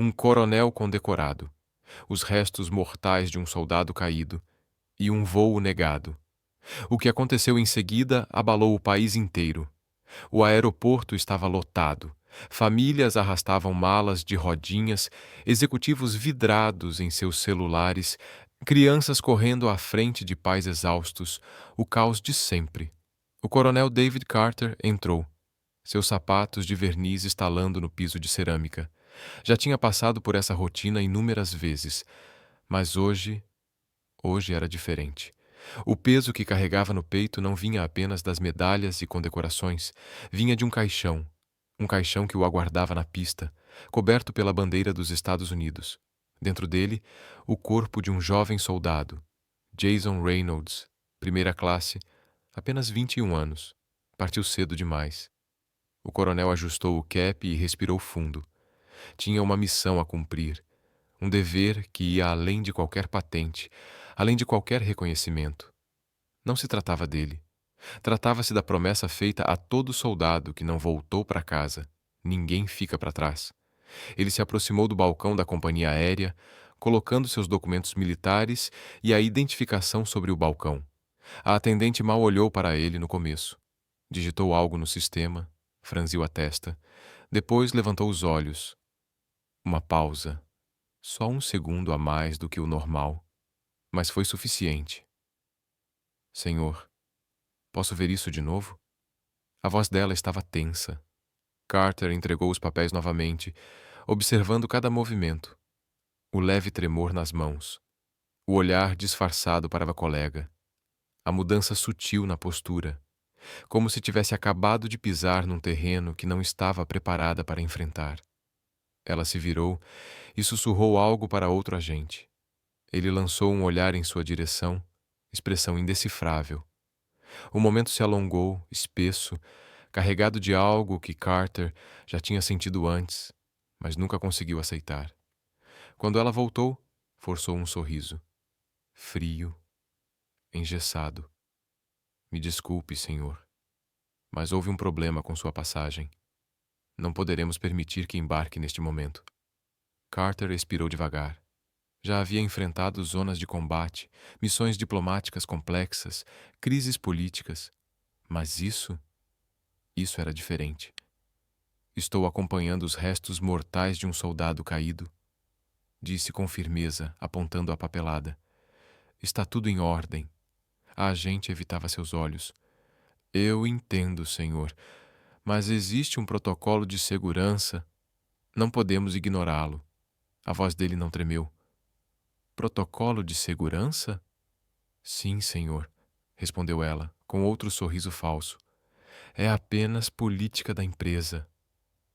um coronel condecorado, os restos mortais de um soldado caído e um voo negado. O que aconteceu em seguida abalou o país inteiro. O aeroporto estava lotado. Famílias arrastavam malas de rodinhas, executivos vidrados em seus celulares, crianças correndo à frente de pais exaustos, o caos de sempre. O coronel David Carter entrou, seus sapatos de verniz estalando no piso de cerâmica. Já tinha passado por essa rotina inúmeras vezes, mas hoje era diferente. O peso que carregava no peito não vinha apenas das medalhas e condecorações, vinha de um caixão que o aguardava na pista, coberto pela bandeira dos Estados Unidos. Dentro dele, o corpo de um jovem soldado, Jason Reynolds, primeira classe, apenas 21 anos. Partiu cedo demais. O coronel ajustou o cap e respirou fundo. Tinha uma missão a cumprir, um dever que ia além de qualquer patente, além de qualquer reconhecimento. Não se tratava dele. Tratava-se da promessa feita a todo soldado que não voltou para casa. Ninguém fica para trás. Ele se aproximou do balcão da companhia aérea, colocando seus documentos militares e a identificação sobre o balcão. A atendente mal olhou para ele no começo. Digitou algo no sistema, franziu a testa, depois levantou os olhos. Uma pausa. Só um segundo a mais do que o normal, mas foi suficiente. Senhor, posso ver isso de novo? A voz dela estava tensa. Carter entregou os papéis novamente, observando cada movimento. O leve tremor nas mãos. O olhar disfarçado para a colega. A mudança sutil na postura, como se tivesse acabado de pisar num terreno que não estava preparada para enfrentar. Ela se virou e sussurrou algo para outro agente. Ele lançou um olhar em sua direção, expressão indecifrável. O momento se alongou, espesso, carregado de algo que Carter já tinha sentido antes, mas nunca conseguiu aceitar. Quando ela voltou, forçou um sorriso. Frio, engessado. Me desculpe, senhor, mas houve um problema com sua passagem. Não poderemos permitir que embarque neste momento. Carter expirou devagar. Já havia enfrentado zonas de combate, missões diplomáticas complexas, crises políticas. Mas isso era diferente. Estou acompanhando os restos mortais de um soldado caído, disse com firmeza, apontando a papelada. Está tudo em ordem. A agente evitava seus olhos. Eu entendo, senhor, mas existe um protocolo de segurança. Não podemos ignorá-lo. A voz dele não tremeu. Protocolo de segurança? Sim, senhor, respondeu ela, com outro sorriso falso. É apenas política da empresa.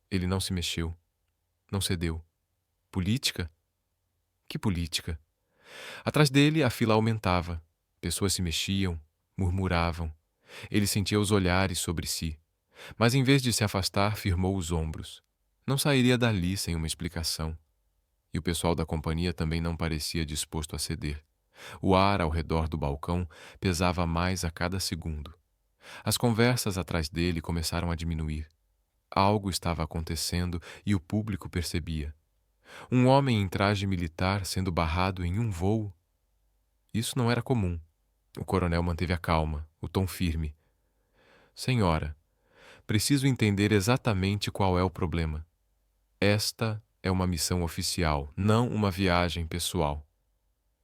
Ele não se mexeu. Não cedeu. Política? Que política? Atrás dele, a fila aumentava. Pessoas se mexiam, murmuravam. Ele sentia os olhares sobre si. Mas em vez de se afastar, firmou os ombros. Não sairia dali sem uma explicação. E o pessoal da companhia também não parecia disposto a ceder. O ar ao redor do balcão pesava mais a cada segundo. As conversas atrás dele começaram a diminuir. Algo estava acontecendo e o público percebia. Um homem em traje militar sendo barrado em um voo. Isso não era comum. O coronel manteve a calma, o tom firme. Senhora, preciso entender exatamente qual é o problema. Esta é uma missão oficial, não uma viagem pessoal.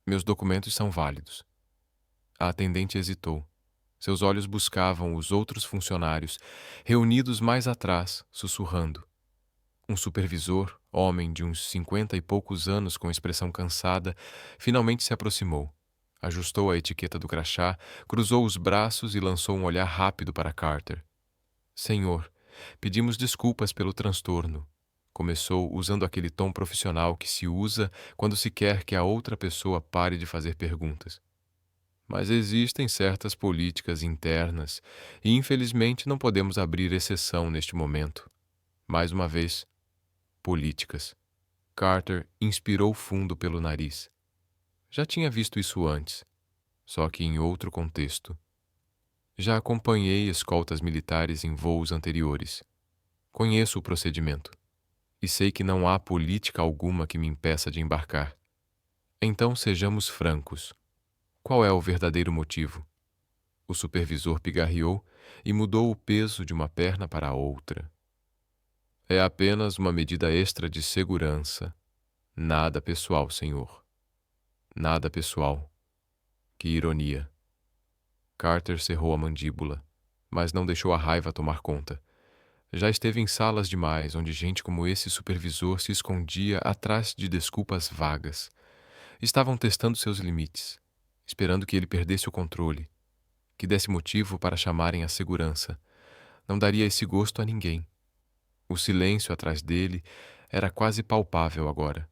Meus documentos são válidos. A atendente hesitou. Seus olhos buscavam os outros funcionários, reunidos mais atrás, sussurrando. Um supervisor, homem de uns 50 e poucos anos com expressão cansada, finalmente se aproximou. Ajustou a etiqueta do crachá, cruzou os braços e lançou um olhar rápido para Carter. Senhor, pedimos desculpas pelo transtorno. Começou usando aquele tom profissional que se usa quando se quer que a outra pessoa pare de fazer perguntas. Mas existem certas políticas internas e, infelizmente, não podemos abrir exceção neste momento. Mais uma vez, políticas. Carter inspirou fundo pelo nariz. Já tinha visto isso antes, só que em outro contexto. Já acompanhei escoltas militares em voos anteriores. Conheço o procedimento. e sei que não há política alguma que me impeça de embarcar. Então sejamos francos. Qual é o verdadeiro motivo? O supervisor pigarreou e mudou o peso de uma perna para a outra. É apenas uma medida extra de segurança. Nada pessoal, senhor. Nada pessoal. Que ironia. Carter cerrou a mandíbula, mas não deixou a raiva tomar conta. Já esteve em salas demais onde gente como esse supervisor se escondia atrás de desculpas vagas. Estavam testando seus limites, esperando que ele perdesse o controle, que desse motivo para chamarem a segurança. Não daria esse gosto a ninguém. O silêncio atrás dele era quase palpável agora.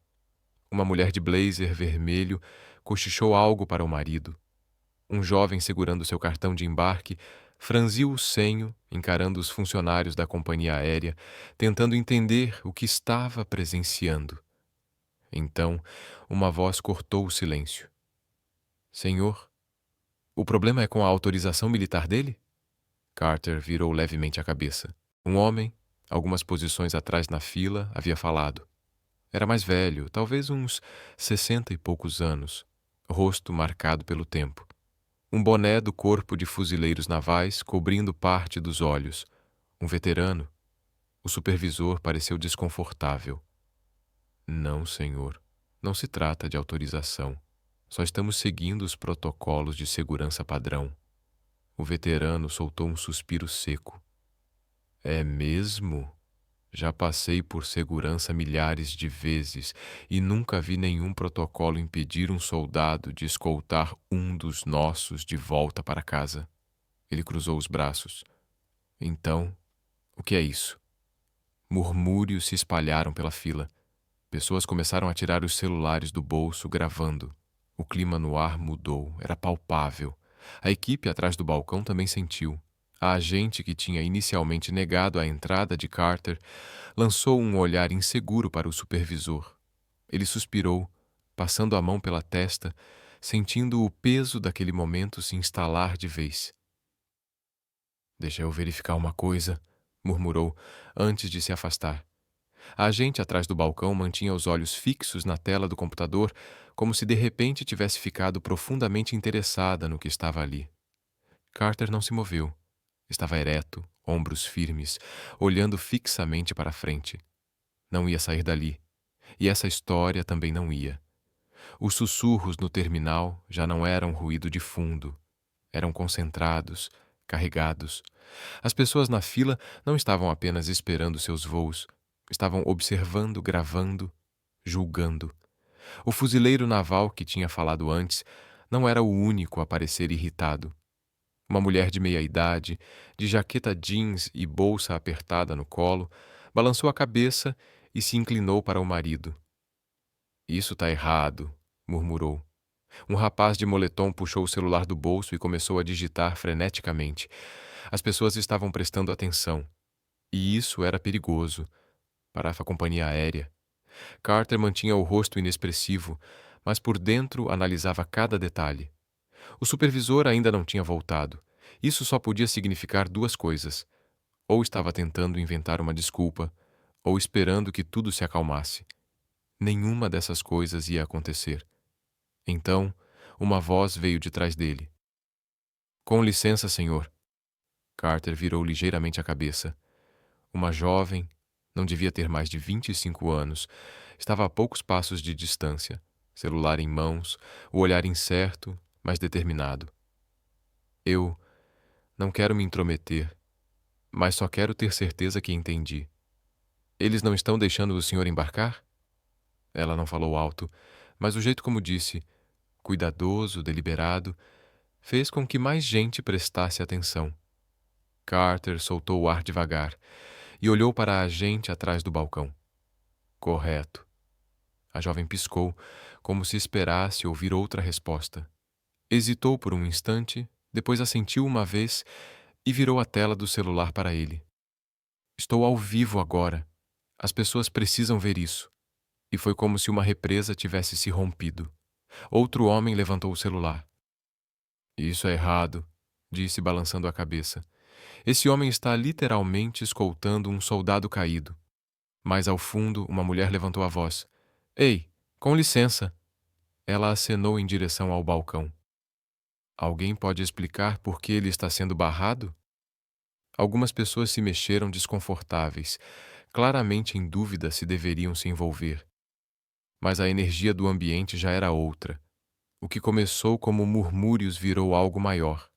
Uma mulher de blazer vermelho cochichou algo para o marido. Um jovem segurando seu cartão de embarque franziu o senho, encarando os funcionários da companhia aérea, tentando entender o que estava presenciando. Então, uma voz cortou o silêncio. Senhor, o problema é com a autorização militar dele? Carter virou levemente a cabeça. Um homem, algumas posições atrás na fila, havia falado. Era mais velho, talvez uns 60 e poucos anos, rosto marcado pelo tempo. Um boné do corpo de fuzileiros navais cobrindo parte dos olhos. Um veterano. O supervisor pareceu desconfortável. Não, senhor. Não se trata de autorização. Só estamos seguindo os protocolos de segurança padrão. O veterano soltou um suspiro seco. É mesmo? Já passei por segurança milhares de vezes e nunca vi nenhum protocolo impedir um soldado de escoltar um dos nossos de volta para casa. Ele cruzou os braços. Então, o que é isso? Murmúrios se espalharam pela fila. Pessoas começaram a tirar os celulares do bolso, gravando. O clima no ar mudou, era palpável. A equipe atrás do balcão também sentiu. A agente que tinha inicialmente negado a entrada de Carter lançou um olhar inseguro para o supervisor. Ele suspirou, passando a mão pela testa, sentindo o peso daquele momento se instalar de vez. Deixa eu verificar uma coisa, murmurou, antes de se afastar. A agente atrás do balcão mantinha os olhos fixos na tela do computador, como se de repente tivesse ficado profundamente interessada no que estava ali. Carter não se moveu. Estava ereto, ombros firmes, olhando fixamente para a frente. Não ia sair dali. E essa história também não ia. Os sussurros no terminal já não eram ruído de fundo. Eram concentrados, carregados. As pessoas na fila não estavam apenas esperando seus voos. Estavam observando, gravando, julgando. O fuzileiro naval que tinha falado antes não era o único a parecer irritado. Uma mulher de meia-idade, de jaqueta jeans e bolsa apertada no colo, balançou a cabeça e se inclinou para o marido. Isso tá errado, murmurou. Um rapaz de moletom puxou o celular do bolso e começou a digitar freneticamente. As pessoas estavam prestando atenção. E isso era perigoso para a companhia aérea. Carter mantinha o rosto inexpressivo, mas por dentro analisava cada detalhe. O supervisor ainda não tinha voltado. Isso só podia significar duas coisas. Ou estava tentando inventar uma desculpa, ou esperando que tudo se acalmasse. Nenhuma dessas coisas ia acontecer. Então, uma voz veio de trás dele. Com licença, senhor. Carter virou ligeiramente a cabeça. Uma jovem, não devia ter mais de 25 anos, estava a poucos passos de distância, celular em mãos, o olhar incerto, mas determinado. Eu não quero me intrometer, mas só quero ter certeza que entendi. Eles não estão deixando o senhor embarcar? Ela não falou alto, mas o jeito como disse, cuidadoso, deliberado, fez com que mais gente prestasse atenção. Carter soltou o ar devagar e olhou para a agente atrás do balcão. Correto. A jovem piscou, como se esperasse ouvir outra resposta. Hesitou por um instante, depois assentiu uma vez e virou a tela do celular para ele. Estou ao vivo agora. As pessoas precisam ver isso. E foi como se uma represa tivesse se rompido. Outro homem levantou o celular. Isso é errado, disse balançando a cabeça. Esse homem está literalmente escoltando um soldado caído. Mais ao fundo, uma mulher levantou a voz. Ei, com licença! Ela acenou em direção ao balcão. Alguém pode explicar por que ele está sendo barrado? Algumas pessoas se mexeram desconfortáveis, claramente em dúvida se deveriam se envolver. Mas a energia do ambiente já era outra. O que começou como murmúrios virou algo maior.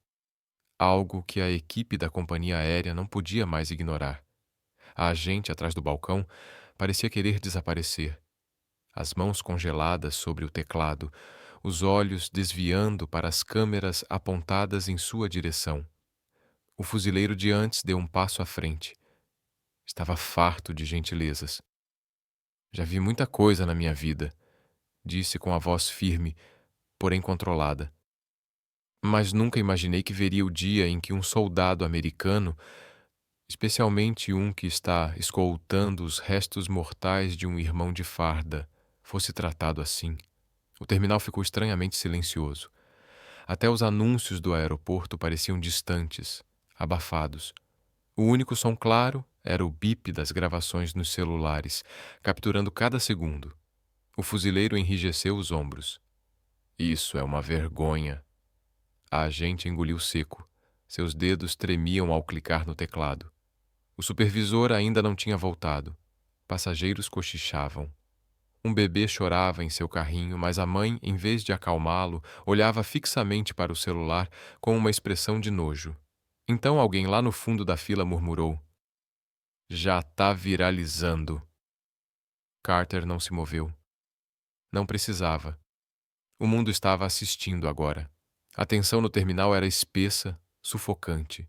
Algo que a equipe da companhia aérea não podia mais ignorar. A agente atrás do balcão parecia querer desaparecer. As mãos congeladas sobre o teclado, os olhos desviando para as câmeras apontadas em sua direção. O fuzileiro de antes deu um passo à frente. Estava farto de gentilezas. Já vi muita coisa na minha vida, disse com a voz firme, porém controlada. Mas nunca imaginei que veria o dia em que um soldado americano, especialmente um que está escoltando os restos mortais de um irmão de farda, fosse tratado assim. O terminal ficou estranhamente silencioso. Até os anúncios do aeroporto pareciam distantes, abafados. O único som claro era o bip das gravações nos celulares, capturando cada segundo. O fuzileiro enrijeceu os ombros. Isso é uma vergonha. A agente engoliu seco. Seus dedos tremiam ao clicar no teclado. O supervisor ainda não tinha voltado. Passageiros cochichavam. Um bebê chorava em seu carrinho, mas a mãe, em vez de acalmá-lo, olhava fixamente para o celular com uma expressão de nojo. Então alguém lá no fundo da fila murmurou: Já tá viralizando. Carter não se moveu. Não precisava. O mundo estava assistindo agora. A tensão no terminal era espessa, sufocante.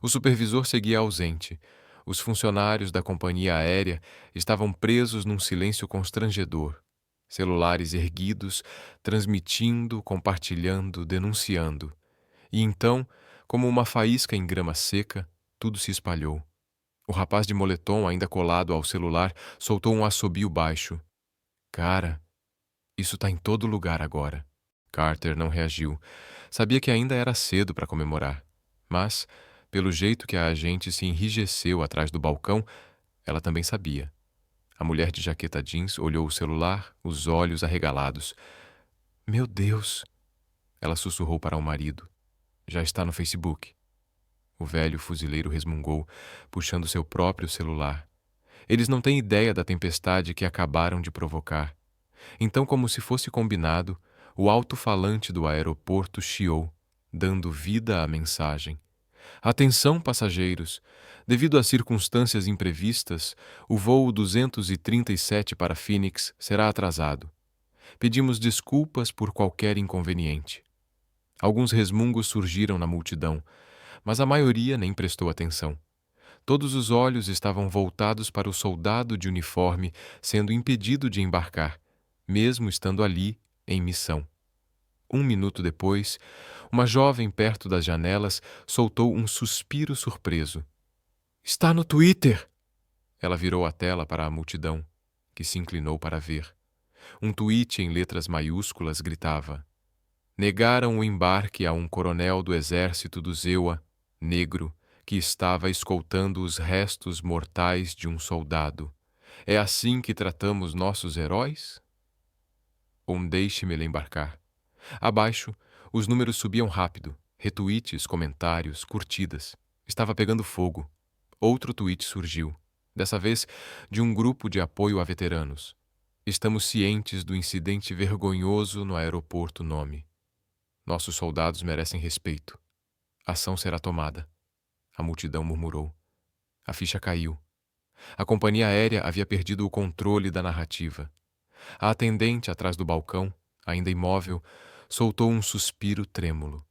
O supervisor seguia ausente. Os funcionários da companhia aérea estavam presos num silêncio constrangedor. Celulares erguidos, transmitindo, compartilhando, denunciando. E então, como uma faísca em grama seca, tudo se espalhou. O rapaz de moletom, ainda colado ao celular, soltou um assobio baixo. Cara, isso tá em todo lugar agora. Carter não reagiu. Sabia que ainda era cedo para comemorar. Mas, pelo jeito que a agente se enrijeceu atrás do balcão, ela também sabia. A mulher de jaqueta jeans olhou o celular, os olhos arregalados. Meu Deus! Ela sussurrou para o marido. Já está no Facebook. O velho fuzileiro resmungou, puxando seu próprio celular. Eles não têm ideia da tempestade que acabaram de provocar. Então, como se fosse combinado, o alto-falante do aeroporto chiou, dando vida à mensagem. Atenção, passageiros! Devido a circunstâncias imprevistas, o voo 237 para Phoenix será atrasado. Pedimos desculpas por qualquer inconveniente. Alguns resmungos surgiram na multidão, mas a maioria nem prestou atenção. Todos os olhos estavam voltados para o soldado de uniforme sendo impedido de embarcar, mesmo estando ali, em missão. 1 minuto depois, uma jovem perto das janelas soltou um suspiro surpreso. Está no Twitter! Ela virou a tela para a multidão, que se inclinou para ver. Um tweet em letras maiúsculas gritava: Negaram o embarque a um coronel do exército do Zewa, negro, que estava escoltando os restos mortais de um soldado. É assim que tratamos nossos heróis? Deixe-me embarcar. Abaixo, os números subiam rápido. Retweets, comentários, curtidas. Estava pegando fogo. Outro tweet surgiu, dessa vez de um grupo de apoio a veteranos. Estamos cientes do incidente vergonhoso no aeroporto Nome. Nossos soldados merecem respeito. Ação será tomada. A multidão murmurou. A ficha caiu. A companhia aérea havia perdido o controle da narrativa. A atendente atrás do balcão, ainda imóvel, soltou um suspiro trêmulo.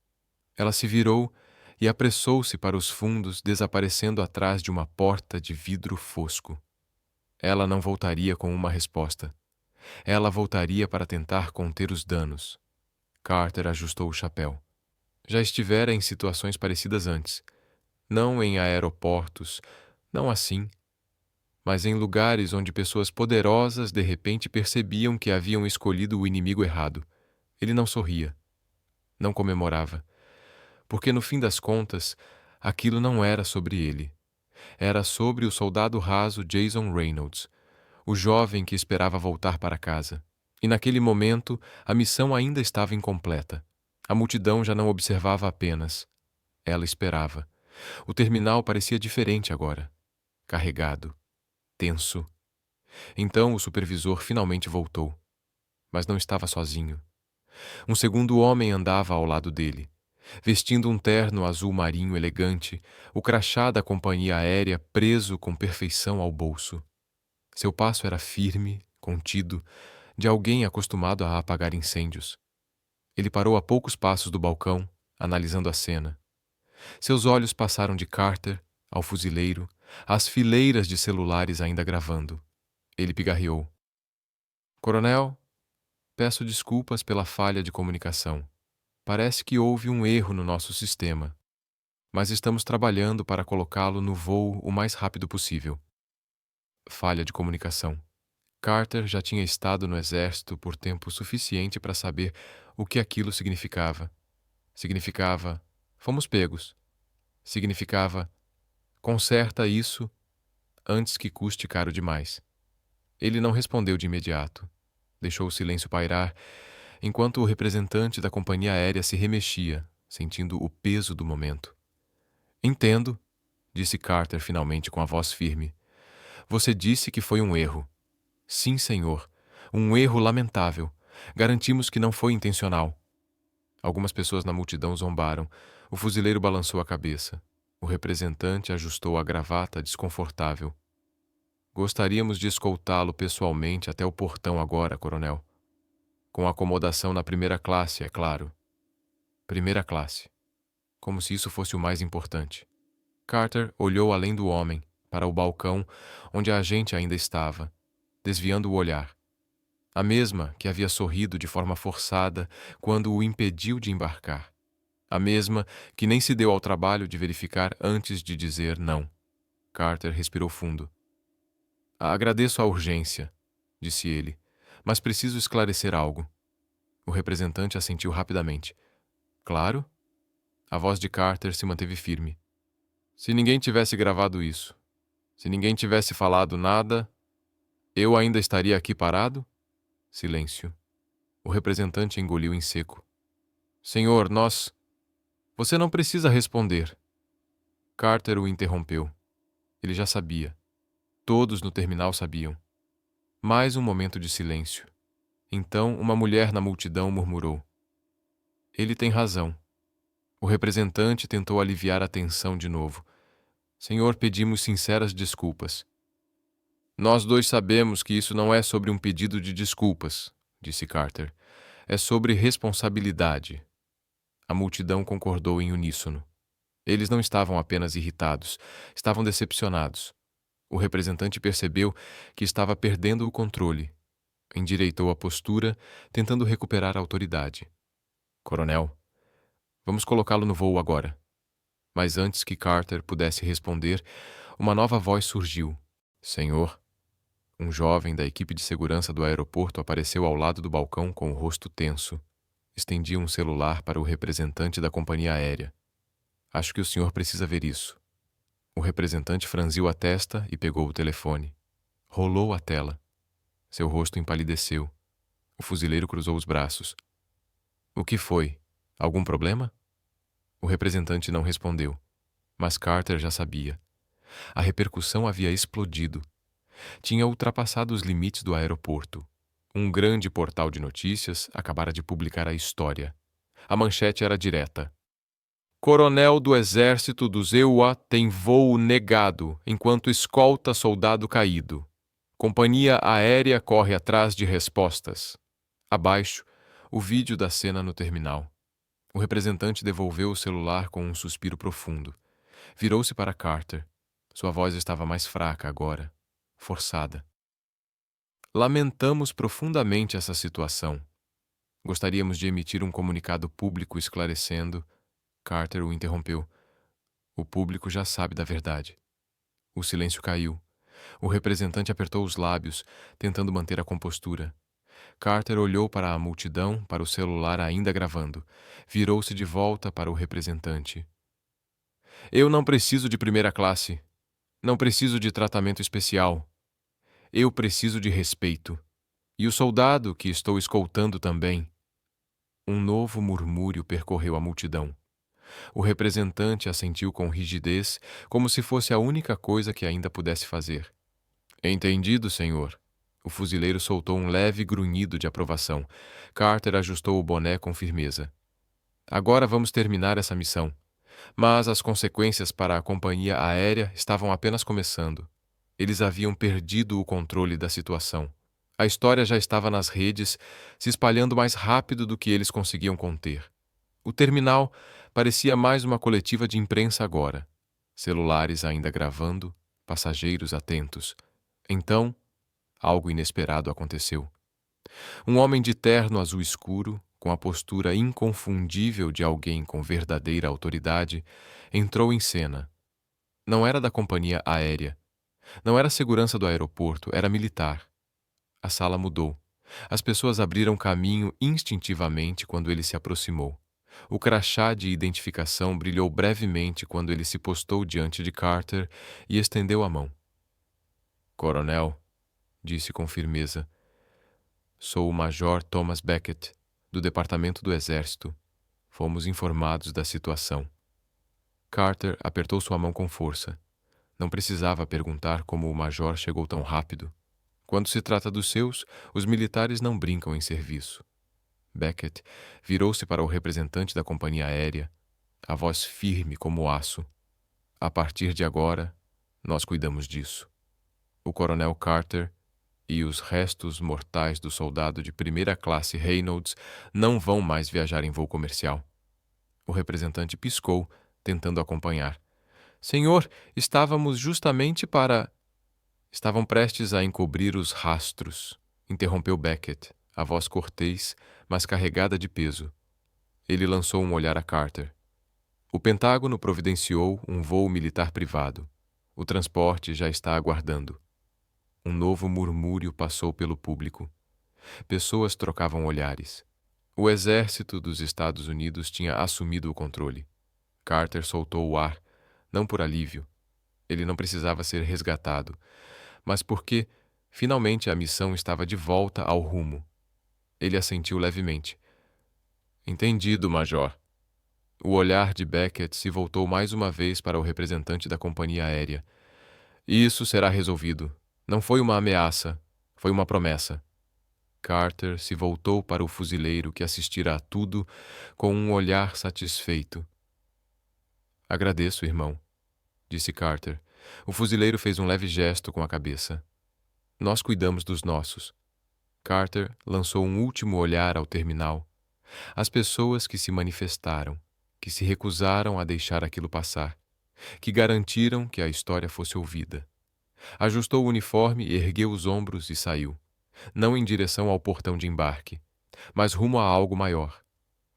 Ela se virou e apressou-se para os fundos, desaparecendo atrás de uma porta de vidro fosco. Ela não voltaria com uma resposta. Ela voltaria para tentar conter os danos. Carter ajustou o chapéu. Já estivera em situações parecidas antes. Não em aeroportos, não assim, mas em lugares onde pessoas poderosas de repente percebiam que haviam escolhido o inimigo errado. Ele não sorria, não comemorava, porque no fim das contas, aquilo não era sobre ele. Era sobre o soldado raso Jason Reynolds, o jovem que esperava voltar para casa. E naquele momento, a missão ainda estava incompleta. A multidão já não observava apenas. Ela esperava. O terminal parecia diferente agora. Carregado. Tenso. Então o supervisor finalmente voltou. Mas não estava sozinho. Um segundo homem andava ao lado dele. Vestindo um terno azul marinho elegante, o crachá da companhia aérea preso com perfeição ao bolso. Seu passo era firme, contido, de alguém acostumado a apagar incêndios. Ele parou a poucos passos do balcão, analisando a cena. Seus olhos passaram de Carter ao fuzileiro, às fileiras de celulares ainda gravando. Ele pigarreou. Coronel, peço desculpas pela falha de comunicação. Parece que houve um erro no nosso sistema, mas estamos trabalhando para colocá-lo no voo o mais rápido possível. Falha de comunicação. Carter já tinha estado no exército por tempo suficiente para saber o que aquilo significava. Significava, fomos pegos. Significava, conserta isso antes que custe caro demais. Ele não respondeu de imediato. Deixou o silêncio pairar, enquanto o representante da companhia aérea se remexia, sentindo o peso do momento. Entendo, disse Carter finalmente com a voz firme. Você disse que foi um erro. Sim, senhor. Um erro lamentável. Garantimos que não foi intencional. Algumas pessoas na multidão zombaram. O fuzileiro balançou a cabeça. O representante ajustou a gravata desconfortável. Gostaríamos de escoltá-lo pessoalmente até o portão agora, coronel. Com acomodação na primeira classe, é claro. Primeira classe. Como se isso fosse o mais importante. Carter olhou além do homem, para o balcão onde a agente ainda estava, desviando o olhar. A mesma que havia sorrido de forma forçada quando o impediu de embarcar. A mesma que nem se deu ao trabalho de verificar antes de dizer não. Carter respirou fundo. Agradeço a urgência, disse ele, mas preciso esclarecer algo. O representante assentiu rapidamente. Claro? A voz de Carter se manteve firme. Se ninguém tivesse gravado isso, se ninguém tivesse falado nada, eu ainda estaria aqui parado? Silêncio. O representante engoliu em seco. Senhor, nós... Você não precisa responder. Carter o interrompeu. Ele já sabia. Todos no terminal sabiam. Mais um momento de silêncio. Então, uma mulher na multidão murmurou. Ele tem razão. O representante tentou aliviar a tensão de novo. Senhor, pedimos sinceras desculpas. Nós dois sabemos que isso não é sobre um pedido de desculpas, disse Carter. É sobre responsabilidade. A multidão concordou em uníssono. Eles não estavam apenas irritados, estavam decepcionados. O representante percebeu que estava perdendo o controle. Endireitou a postura, tentando recuperar a autoridade. Coronel, vamos colocá-lo no voo agora. Mas antes que Carter pudesse responder, uma nova voz surgiu. Senhor. Um jovem da equipe de segurança do aeroporto apareceu ao lado do balcão com o rosto tenso. Estendia um celular para o representante da companhia aérea. Acho que o senhor precisa ver isso. O representante franziu a testa e pegou o telefone. Rolou a tela. Seu rosto empalideceu. O fuzileiro cruzou os braços. O que foi? Algum problema? O representante não respondeu. Mas Carter já sabia. A repercussão havia explodido. Tinha ultrapassado os limites do aeroporto. Um grande portal de notícias acabara de publicar a história. A manchete era direta. Coronel do Exército dos EUA tem voo negado enquanto escolta soldado caído. Companhia aérea corre atrás de respostas. Abaixo, o vídeo da cena no terminal. O representante devolveu o celular com um suspiro profundo. Virou-se para Carter. Sua voz estava mais fraca agora, forçada. Lamentamos profundamente essa situação. Gostaríamos de emitir um comunicado público esclarecendo... Carter o interrompeu. O público já sabe da verdade. O silêncio caiu. O representante apertou os lábios, tentando manter a compostura. Carter olhou para a multidão, para o celular ainda gravando. Virou-se de volta para o representante. Eu não preciso de primeira classe. Não preciso de tratamento especial. Eu preciso de respeito. E o soldado que estou escoltando também. Um novo murmúrio percorreu a multidão. O representante assentiu com rigidez, como se fosse a única coisa que ainda pudesse fazer. Entendido, senhor. O fuzileiro soltou um leve grunhido de aprovação. Carter ajustou o boné com firmeza. Agora vamos terminar essa missão. Mas as consequências para a companhia aérea estavam apenas começando. Eles haviam perdido o controle da situação. A história já estava nas redes, se espalhando mais rápido do que eles conseguiam conter. O terminal parecia mais uma coletiva de imprensa agora. Celulares ainda gravando, passageiros atentos. Então, algo inesperado aconteceu. Um homem de terno azul escuro, com a postura inconfundível de alguém com verdadeira autoridade, entrou em cena. Não era da companhia aérea. Não era segurança do aeroporto, era militar. A sala mudou. As pessoas abriram caminho instintivamente quando ele se aproximou. O crachá de identificação brilhou brevemente quando ele se postou diante de Carter e estendeu a mão. Coronel, disse com firmeza, sou o Major Thomas Beckett, do Departamento do Exército. Fomos informados da situação. Carter apertou sua mão com força. Não precisava perguntar como o major chegou tão rápido. Quando se trata dos seus, os militares não brincam em serviço. Beckett virou-se para o representante da companhia aérea, a voz firme como aço. A partir de agora, nós cuidamos disso. O coronel Carter e os restos mortais do soldado de primeira classe Reynolds não vão mais viajar em voo comercial. O representante piscou, tentando acompanhar. Senhor, estávamos justamente para... Estavam prestes a encobrir os rastros, interrompeu Beckett, a voz cortês, mas carregada de peso. Ele lançou um olhar a Carter. O Pentágono providenciou um voo militar privado. O transporte já está aguardando. Um novo murmúrio passou pelo público. Pessoas trocavam olhares. O exército dos Estados Unidos tinha assumido o controle. Carter soltou o ar, não por alívio. Ele não precisava ser resgatado, mas porque, finalmente, a missão estava de volta ao rumo. Ele assentiu levemente. Entendido, Major. O olhar de Beckett se voltou mais uma vez para o representante da companhia aérea. Isso será resolvido. Não foi uma ameaça, foi uma promessa. Carter se voltou para o fuzileiro que assistira a tudo com um olhar satisfeito. Agradeço, irmão, disse Carter. O fuzileiro fez um leve gesto com a cabeça. Nós cuidamos dos nossos. Carter lançou um último olhar ao terminal. As pessoas que se manifestaram, que se recusaram a deixar aquilo passar, que garantiram que a história fosse ouvida. Ajustou o uniforme, ergueu os ombros e saiu. Não em direção ao portão de embarque, mas rumo a algo maior.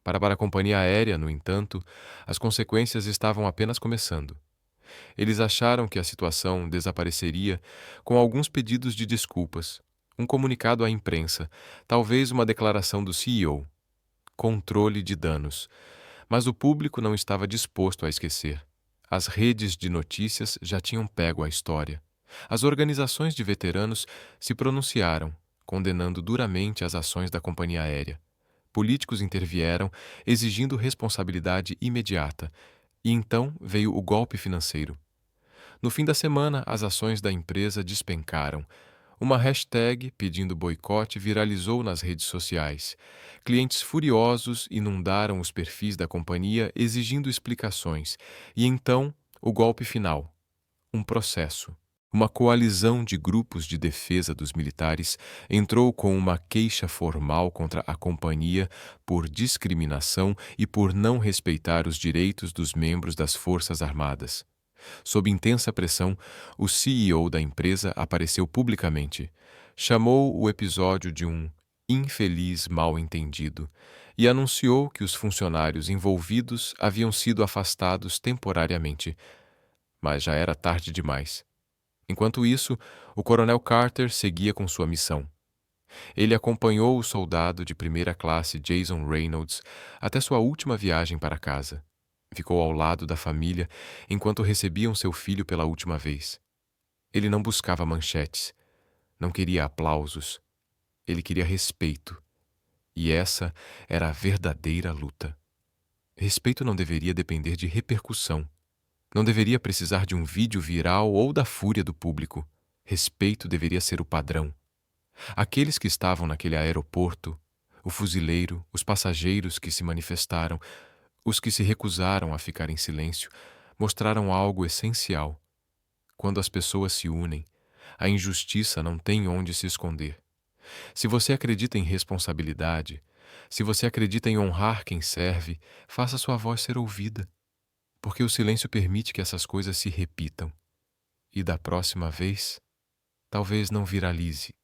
Para a companhia aérea, no entanto, as consequências estavam apenas começando. Eles acharam que a situação desapareceria com alguns pedidos de desculpas, um comunicado à imprensa, talvez uma declaração do CEO. Controle de danos. Mas o público não estava disposto a esquecer. As redes de notícias já tinham pego a história. As organizações de veteranos se pronunciaram, condenando duramente as ações da companhia aérea. Políticos intervieram, exigindo responsabilidade imediata, e então veio o golpe financeiro. No fim da semana, as ações da empresa despencaram. Uma hashtag pedindo boicote viralizou nas redes sociais. Clientes furiosos inundaram os perfis da companhia exigindo explicações. E então, o golpe final. Um processo. Uma coalizão de grupos de defesa dos militares entrou com uma queixa formal contra a companhia por discriminação e por não respeitar os direitos dos membros das Forças Armadas. Sob intensa pressão, o CEO da empresa apareceu publicamente, chamou o episódio de um infeliz mal-entendido e anunciou que os funcionários envolvidos haviam sido afastados temporariamente. Mas já era tarde demais. Enquanto isso, o coronel Carter seguia com sua missão. Ele acompanhou o soldado de primeira classe Jason Reynolds até sua última viagem para casa. Ficou ao lado da família enquanto recebiam seu filho pela última vez. Ele não buscava manchetes. Não queria aplausos. Ele queria respeito. E essa era a verdadeira luta. Respeito não deveria depender de repercussão. Não deveria precisar de um vídeo viral ou da fúria do público. Respeito deveria ser o padrão. Aqueles que estavam naquele aeroporto, o fuzileiro, os passageiros que se manifestaram, os que se recusaram a ficar em silêncio, mostraram algo essencial. Quando as pessoas se unem, a injustiça não tem onde se esconder. Se você acredita em responsabilidade, se você acredita em honrar quem serve, faça sua voz ser ouvida, porque o silêncio permite que essas coisas se repitam. E da próxima vez, talvez não viralize,